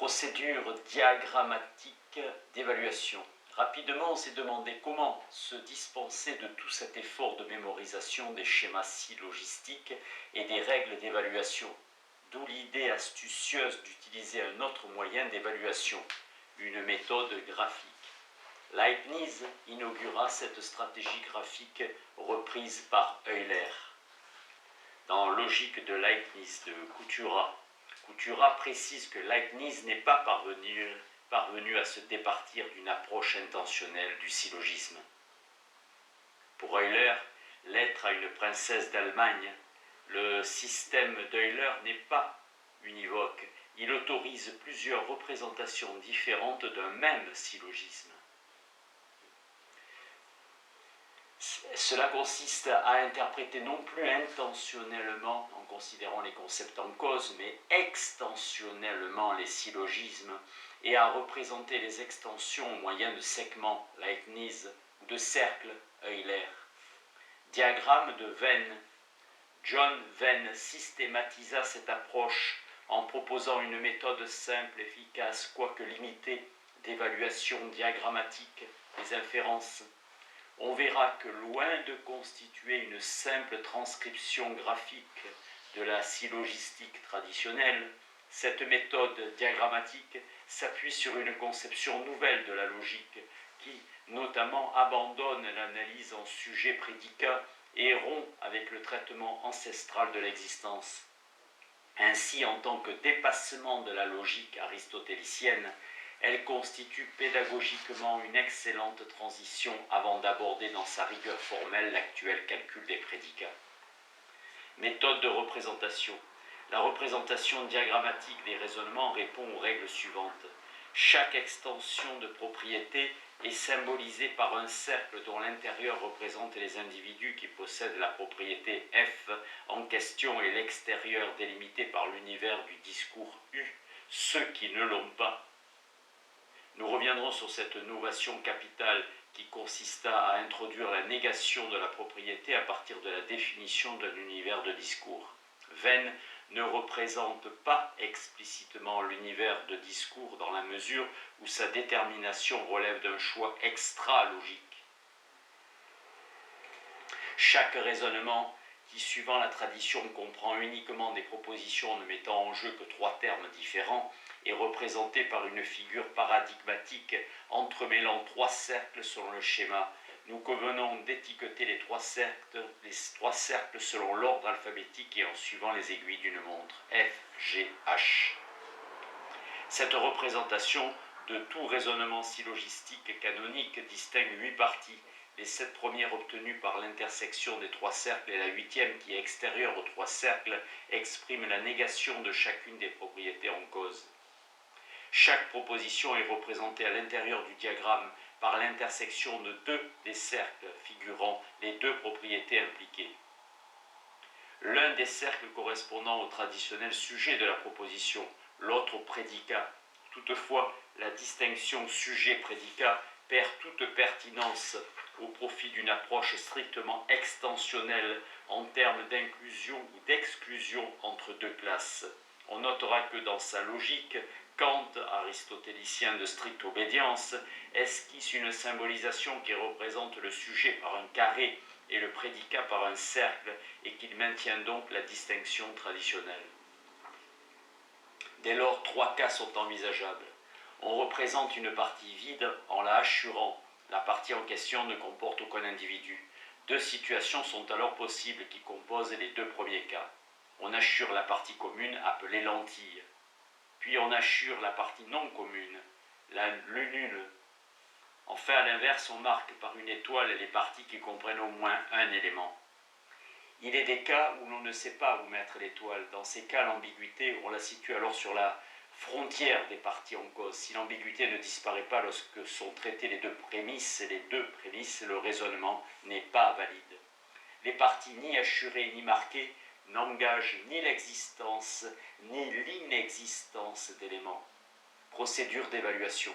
Procédure diagrammatique d'évaluation. Rapidement, on s'est demandé comment se dispenser de tout cet effort de mémorisation des schémas syllogistiques et des règles d'évaluation, d'où l'idée astucieuse d'utiliser un autre moyen d'évaluation, une méthode graphique. Leibniz inaugura cette stratégie graphique reprise par Euler. Dans Logique de Leibniz de Coutura précise que Leibniz n'est pas parvenu à se départir d'une approche intentionnelle du syllogisme. Pour Euler, l'être à une princesse d'Allemagne, le système d'Euler n'est pas univoque. Il autorise plusieurs représentations différentes d'un même syllogisme. Cela consiste à interpréter non plus intentionnellement, en considérant les concepts en cause, mais extensionnellement les syllogismes, et à représenter les extensions au moyen de segments, Leibniz, ou de cercles, Euler. Diagramme de Venn. John Venn systématisa cette approche en proposant une méthode simple, efficace, quoique limitée, d'évaluation diagrammatique des inférences. On verra que loin de constituer une simple transcription graphique de la syllogistique traditionnelle, cette méthode diagrammatique s'appuie sur une conception nouvelle de la logique qui, notamment, abandonne l'analyse en sujet-prédicat et rompt avec le traitement ancestral de l'existence. Ainsi, en tant que dépassement de la logique aristotélicienne, elle constitue pédagogiquement une excellente transition avant d'aborder dans sa rigueur formelle l'actuel calcul des prédicats. Méthode de représentation. La représentation diagrammatique des raisonnements répond aux règles suivantes. Chaque extension de propriété est symbolisée par un cercle dont l'intérieur représente les individus qui possèdent la propriété F en question et l'extérieur délimité par l'univers du discours U, ceux qui ne l'ont pas. Nous reviendrons sur cette novation capitale qui consista à introduire la négation de la propriété à partir de la définition d'un univers de discours. Venn ne représente pas explicitement l'univers de discours dans la mesure où sa détermination relève d'un choix extra-logique. Chaque raisonnement qui, suivant la tradition, comprend uniquement des propositions ne mettant en jeu que trois termes différents, est représenté par une figure paradigmatique entremêlant trois cercles selon le schéma. Nous convenons d'étiqueter les trois cercles selon l'ordre alphabétique et en suivant les aiguilles d'une montre, F, G, H. Cette représentation de tout raisonnement syllogistique canonique distingue 8 parties. Les 7 premières obtenues par l'intersection des trois cercles et la 8e qui est extérieure aux trois cercles expriment la négation de chacune des propriétés en cause. Chaque proposition est représentée à l'intérieur du diagramme par l'intersection de 2 des cercles figurant les 2 propriétés impliquées. L'un des cercles correspondant au traditionnel sujet de la proposition, l'autre au prédicat. Toutefois, la distinction sujet-prédicat perd toute pertinence au profit d'une approche strictement extensionnelle en termes d'inclusion ou d'exclusion entre 2 classes. On notera que dans sa logique, Kant, aristotélicien de stricte obédience, esquisse une symbolisation qui représente le sujet par un carré et le prédicat par un cercle et qu'il maintient donc la distinction traditionnelle. Dès lors, 3 cas sont envisageables. On représente une partie vide en la hachurant. La partie en question ne comporte aucun individu. 2 situations sont alors possibles qui composent les 2 premiers cas. On hachure la partie commune appelée lentille. Puis on hachure la partie non commune, le nul. Enfin, à l'inverse, on marque par une étoile les parties qui comprennent au moins un élément. Il est des cas où l'on ne sait pas où mettre l'étoile. Dans ces cas, l'ambiguïté, on la situe alors sur la frontière des parties en cause. Si l'ambiguïté ne disparaît pas lorsque sont traitées les 2 prémisses, le raisonnement n'est pas valide. Les parties ni hachurées ni marquées n'engagent ni l'existence ni l'inexistence d'éléments. Procédure d'évaluation.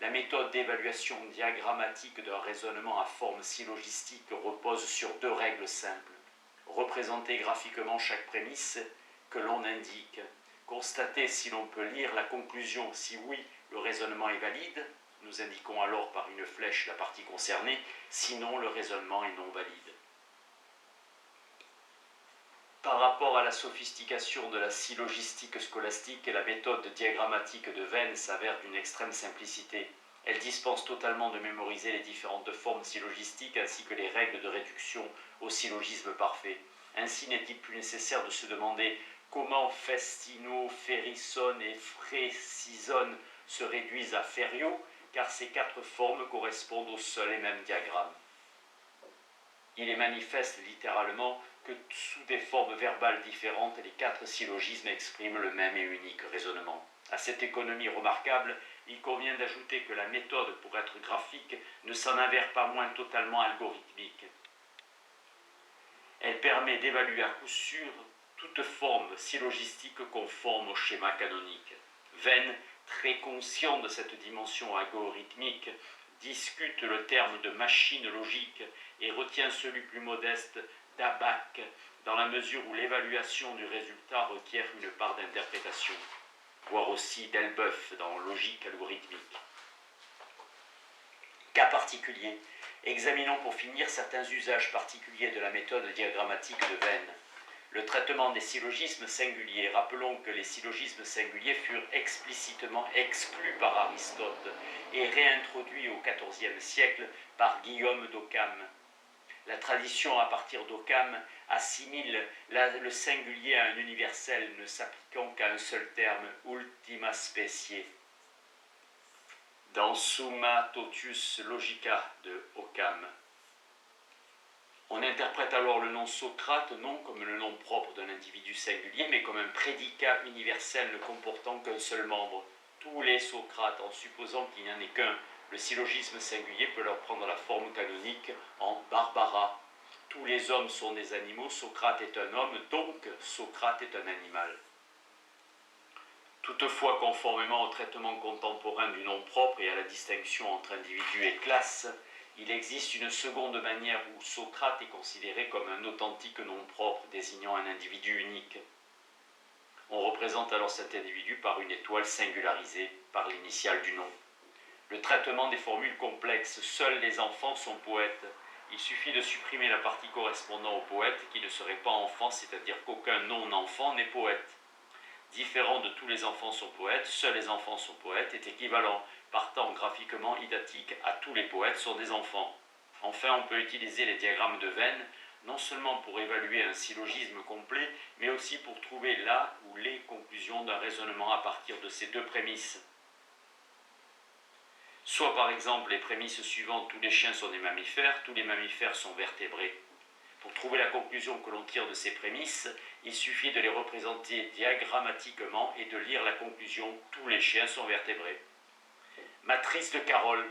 La méthode d'évaluation diagrammatique d'un raisonnement à forme syllogistique repose sur 2 règles simples. Représenter graphiquement chaque prémisse que l'on indique, Constater si l'on peut lire la conclusion. Si oui, le raisonnement est valide. Nous indiquons alors par une flèche la partie concernée. Sinon, le raisonnement est non valide. Par rapport à la sophistication de la syllogistique scolastique, la méthode diagrammatique de Venn s'avère d'une extrême simplicité. Elle dispense totalement de mémoriser les différentes formes syllogistiques ainsi que les règles de réduction au syllogisme parfait. Ainsi n'est-il plus nécessaire de se demander comment Festino, Ferrisson et Frécisson se réduisent à Ferriot, car ces quatre formes correspondent au seul et même diagramme. Il est manifeste littéralement que sous des formes verbales différentes, les quatre syllogismes expriment le même et unique raisonnement. À cette économie remarquable, il convient d'ajouter que la méthode, pour être graphique, ne s'en avère pas moins totalement algorithmique. Elle permet d'évaluer à coup sûr toute forme syllogistique conforme au schéma canonique. Venn, très conscient de cette dimension algorithmique, discute le terme de machine logique et retient celui plus modeste d'ABAC, dans la mesure où l'évaluation du résultat requiert une part d'interprétation, voire aussi d'Elbeuf dans logique algorithmique. Cas particulier, examinons pour finir certains usages particuliers de la méthode diagrammatique de Venn. Le traitement des syllogismes singuliers. Rappelons que les syllogismes singuliers furent explicitement exclus par Aristote et réintroduits au XIVe siècle par Guillaume d'Occam. La tradition à partir d'Occam assimile le singulier à un universel ne s'appliquant qu'à un seul terme, ultima specie. Dans Summa Totius Logica de Occam. On interprète alors le nom Socrate non comme le nom propre d'un individu singulier, mais comme un prédicat universel ne comportant qu'un seul membre. Tous les Socrates, en supposant qu'il n'y en ait qu'un, le syllogisme singulier peut leur prendre la forme canonique en Barbara. Tous les hommes sont des animaux, Socrate est un homme, donc Socrate est un animal. Toutefois, conformément au traitement contemporain du nom propre et à la distinction entre individu et classe, il existe une seconde manière où Socrate est considéré comme un authentique nom propre désignant un individu unique. On représente alors cet individu par une étoile singularisée par l'initiale du nom. Le traitement des formules complexes, seuls les enfants sont poètes. Il suffit de supprimer la partie correspondant au poète qui ne serait pas enfant, c'est-à-dire qu'aucun non-enfant n'est poète. Différent de tous les enfants sont poètes, seuls les enfants sont poètes est équivalent, partant graphiquement identique à tous les poètes sont des enfants. Enfin, on peut utiliser les diagrammes de Venn, non seulement pour évaluer un syllogisme complet, mais aussi pour trouver la ou les conclusions d'un raisonnement à partir de ces deux prémisses. Soit par exemple les prémisses suivantes, tous les chiens sont des mammifères, tous les mammifères sont vertébrés. Pour trouver la conclusion que l'on tire de ces prémisses, il suffit de les représenter diagrammatiquement et de lire la conclusion « tous les chiens sont vertébrés ». Matrice de Carroll.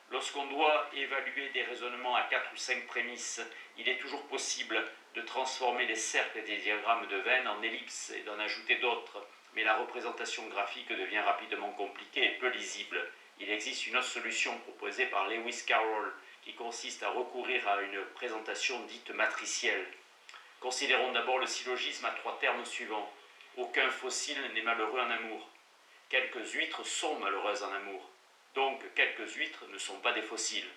Lorsqu'on doit évaluer des raisonnements à 4 ou 5 prémisses, il est toujours possible de transformer les cercles des diagrammes de Venn en ellipses et d'en ajouter d'autres, mais la représentation graphique devient rapidement compliquée et peu lisible. Il existe une autre solution proposée par Lewis Carroll, qui consiste à recourir à une présentation dite matricielle. Considérons d'abord le syllogisme à 3 termes suivants. Aucun fossile n'est malheureux en amour. Quelques huîtres sont malheureuses en amour. Donc, quelques huîtres ne sont pas des fossiles.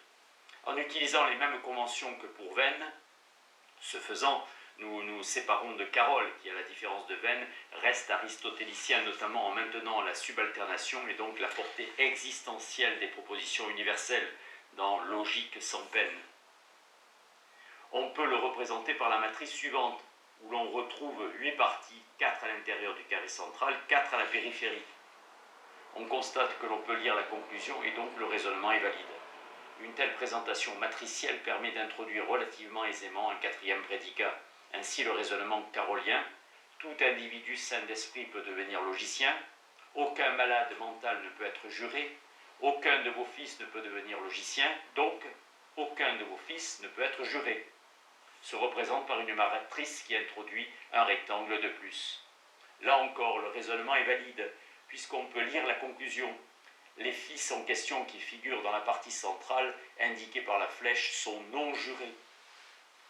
En utilisant les mêmes conventions que pour Venn, ce faisant, nous nous séparons de Carroll, qui, à la différence de Venn, reste aristotélicien, notamment en maintenant la subalternation et donc la portée existentielle des propositions universelles dans Logique sans peine. On peut le représenter par la matrice suivante, où l'on retrouve 8 parties, 4 à l'intérieur du carré central, 4 à la périphérie. On constate que l'on peut lire la conclusion et donc le raisonnement est valide. Une telle présentation matricielle permet d'introduire relativement aisément un 4e prédicat. Ainsi, le raisonnement carolien, tout individu sain d'esprit peut devenir logicien, aucun malade mental ne peut être juré, aucun de vos fils ne peut devenir logicien, donc aucun de vos fils ne peut être juré. Se représente par une matrice qui introduit un rectangle de plus. Là encore, le raisonnement est valide, puisqu'on peut lire la conclusion. Les fils en question qui figurent dans la partie centrale, indiqués par la flèche, sont non jurés.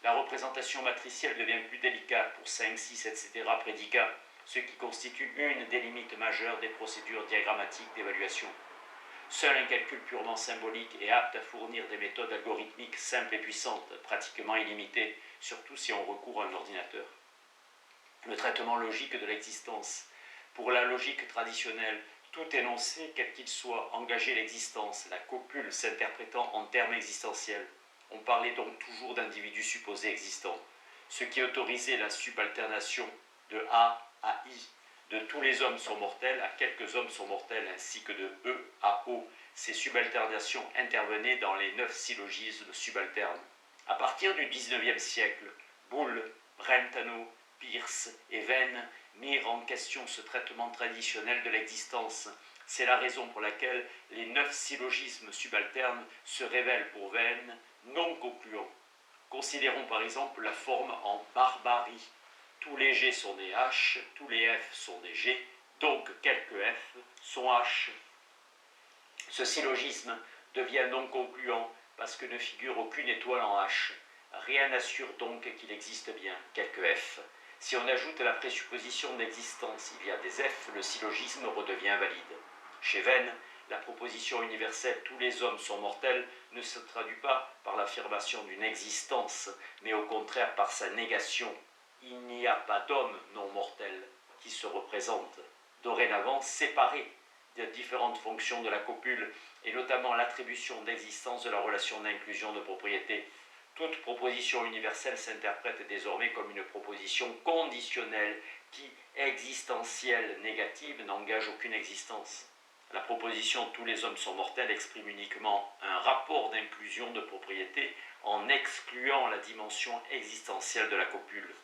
La représentation matricielle devient plus délicate pour 5, 6, etc. prédicats. ce qui constitue une des limites majeures des procédures diagrammatiques d'évaluation. Seul un calcul purement symbolique est apte à fournir des méthodes algorithmiques simples et puissantes, pratiquement illimitées, surtout si on recourt à un ordinateur. Le traitement logique de l'existence. Pour la logique traditionnelle, tout énoncé, quel qu'il soit, engageait l'existence, la copule s'interprétant en termes existentiels. On parlait donc toujours d'individus supposés existants, ce qui autorisait la subalternation de A à I. De tous les hommes sont mortels à quelques hommes sont mortels, ainsi que de E à O. Ces subalternations intervenaient dans les 9 syllogismes subalternes. À partir du XIXe siècle, Boole, Brentano, Peirce et Venn mirent en question ce traitement traditionnel de l'existence. C'est la raison pour laquelle les 9 syllogismes subalternes se révèlent pour Venn non concluants. Considérons par exemple la forme en barbarie. Tous les G sont des H, tous les F sont des G, donc quelques F sont H. Ce syllogisme devient non concluant parce que ne figure aucune étoile en H. Rien n'assure donc qu'il existe bien quelques F. Si on ajoute la présupposition d'existence, il y a des F, le syllogisme redevient valide. Chez Venn, la proposition universelle « tous les hommes sont mortels » ne se traduit pas par l'affirmation d'une existence, mais au contraire par sa négation. Il n'y a pas d'homme non mortel qui se représente, dorénavant séparé des différentes fonctions de la copule, et notamment l'attribution d'existence de la relation d'inclusion de propriété. Toute proposition universelle s'interprète désormais comme une proposition conditionnelle qui, existentielle négative, n'engage aucune existence. La proposition « tous les hommes sont mortels » exprime uniquement un rapport d'inclusion de propriété en excluant la dimension existentielle de la copule.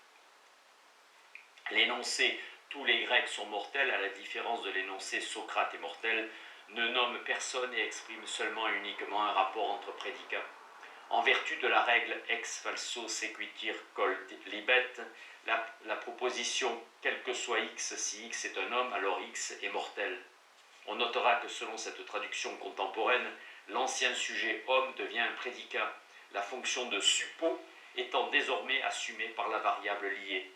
L'énoncé « tous les Grecs sont mortels » à la différence de l'énoncé « Socrate est mortel » ne nomme personne et exprime seulement et uniquement un rapport entre prédicats. En vertu de la règle ex falso sequitur col libet, la proposition « quel que soit x, si x est un homme, alors x est mortel ». On notera que selon cette traduction contemporaine, l'ancien sujet homme devient un prédicat, la fonction de suppo étant désormais assumée par la variable liée.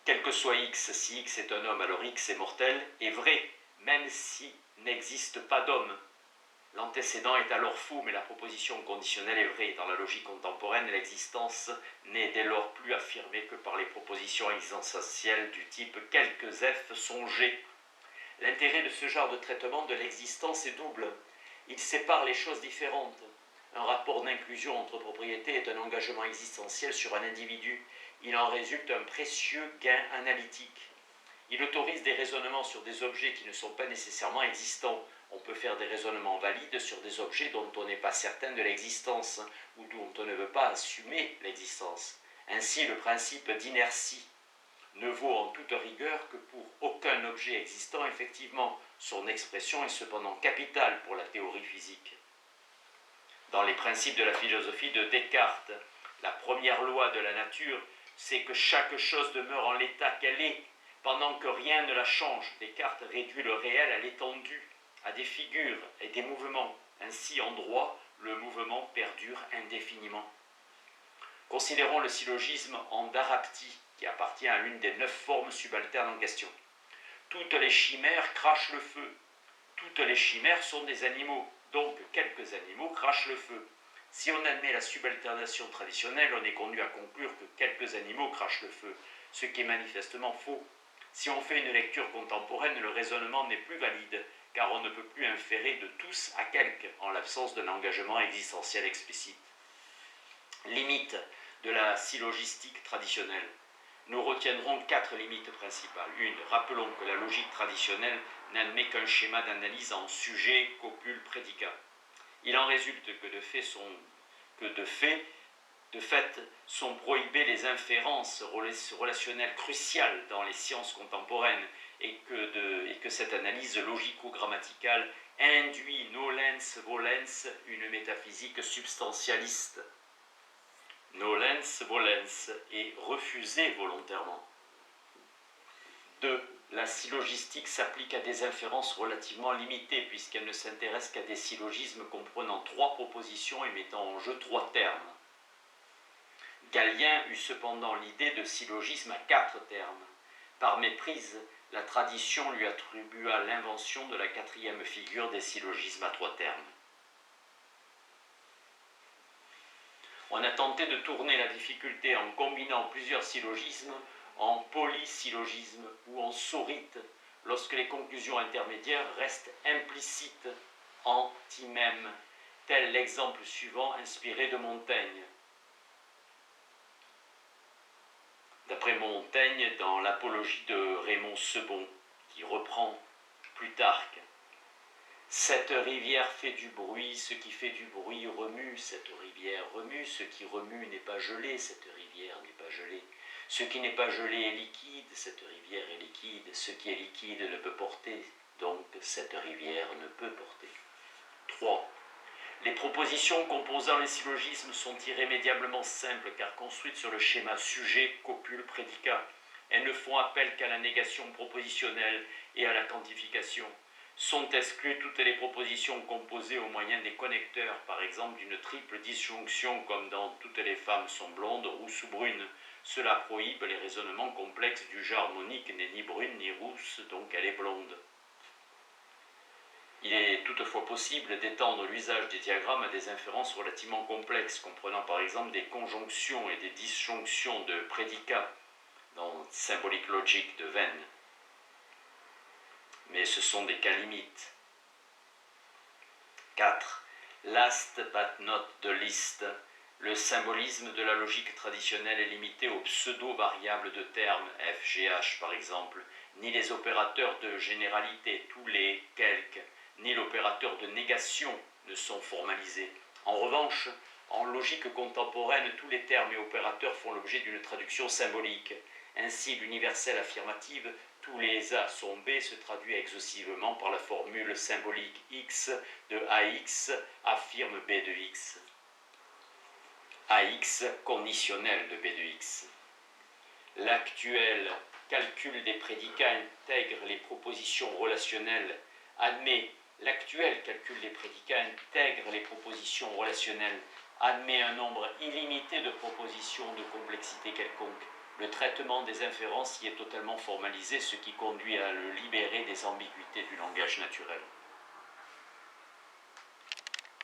Quel que soit x, si x est un homme, alors x est mortel, est vrai, même si n'existe pas d'homme. L'antécédent est alors faux, mais la proposition conditionnelle est vraie. Dans la logique contemporaine, l'existence n'est dès lors plus affirmée que par les propositions existentielles du type « quelques F sont G ». L'intérêt de ce genre de traitement de l'existence est double. Il sépare les choses différentes. Un rapport d'inclusion entre propriétés est un engagement existentiel sur un individu. Il en résulte un précieux gain analytique. Il autorise des raisonnements sur des objets qui ne sont pas nécessairement existants. On peut faire des raisonnements valides sur des objets dont on n'est pas certain de l'existence ou dont on ne veut pas assumer l'existence. Ainsi, le principe d'inertie ne vaut en toute rigueur que pour aucun objet existant effectivement. Son expression est cependant capitale pour la théorie physique. Dans les principes de la philosophie de Descartes, la première loi de la nature, c'est que chaque chose demeure en l'état qu'elle est, pendant que rien ne la change. Descartes réduit le réel à l'étendue, à des figures et des mouvements. Ainsi, en droit, le mouvement perdure indéfiniment. Considérons le syllogisme en Darapti, qui appartient à l'une des 9 formes subalternes en question. Toutes les chimères crachent le feu. Toutes les chimères sont des animaux, donc quelques animaux crachent le feu. Si on admet la subalternation traditionnelle, on est conduit à conclure que quelques animaux crachent le feu, ce qui est manifestement faux. Si on fait une lecture contemporaine, le raisonnement n'est plus valide, car on ne peut plus inférer de tous à quelques, en l'absence d'un engagement existentiel explicite. Limite de la syllogistique traditionnelle. Nous retiendrons 4 limites principales. Une, rappelons que la logique traditionnelle n'admet qu'un schéma d'analyse en sujet, copule, prédicat. Il en résulte que de fait sont prohibées les inférences relationnelles cruciales dans les sciences contemporaines et que cette analyse logico-grammaticale induit nolens volens une métaphysique substantialiste. Nolens volens est refusée volontairement. 2. La syllogistique s'applique à des inférences relativement limitées puisqu'elle ne s'intéresse qu'à des syllogismes comprenant 3 propositions et mettant en jeu 3 termes. Galien eut cependant l'idée de syllogisme à 4 termes. Par méprise, la tradition lui attribua l'invention de la 4e figure des syllogismes à 3 termes. On a tenté de tourner la difficulté en combinant plusieurs syllogismes en polysyllogisme ou en sorite, lorsque les conclusions intermédiaires restent implicites, antimèmes, tel l'exemple suivant inspiré de Montaigne. D'après Montaigne, dans l'Apologie de Raymond Sebon, qui reprend Plutarque, « Cette rivière fait du bruit, ce qui fait du bruit remue, cette rivière remue, ce qui remue n'est pas gelé, cette rivière n'est pas gelée. Ce qui n'est pas gelé est liquide, cette rivière est liquide, ce qui est liquide ne peut porter, donc cette rivière ne peut porter. » 3. Les propositions composant les syllogismes sont irrémédiablement simples car construites sur le schéma sujet, copule, prédicat. Elles ne font appel qu'à la négation propositionnelle et à la quantification. Sont exclues toutes les propositions composées au moyen des connecteurs, par exemple d'une triple disjonction comme dans « Toutes les femmes sont blondes, rousses ou brunes ». Cela prohibe les raisonnements complexes du genre « Monique n'est ni brune ni rousse, donc elle est blonde ». Il est toutefois possible d'étendre l'usage des diagrammes à des inférences relativement complexes, comprenant par exemple des conjonctions et des disjonctions de prédicats dans Symbolic Logic de Venn. Mais ce sont des cas limites. 4. Last but not the least. Le symbolisme de la logique traditionnelle est limité aux pseudo-variables de termes, f, gh par exemple, ni les opérateurs de généralité, tous les, quelques, ni l'opérateur de négation ne sont formalisés. En revanche, en logique contemporaine, tous les termes et opérateurs font l'objet d'une traduction symbolique. Ainsi, l'universelle affirmative « tous les A sont B » se traduit exhaustivement par la formule symbolique X de AX affirme B de X. AX conditionnel de B de X. L'actuel calcul des prédicats intègre les propositions relationnelles, L'actuel calcul des prédicats intègre les propositions relationnelles, admet un nombre illimité de propositions de complexité quelconque. Le traitement des inférences y est totalement formalisé, ce qui conduit à le libérer des ambiguïtés du langage naturel.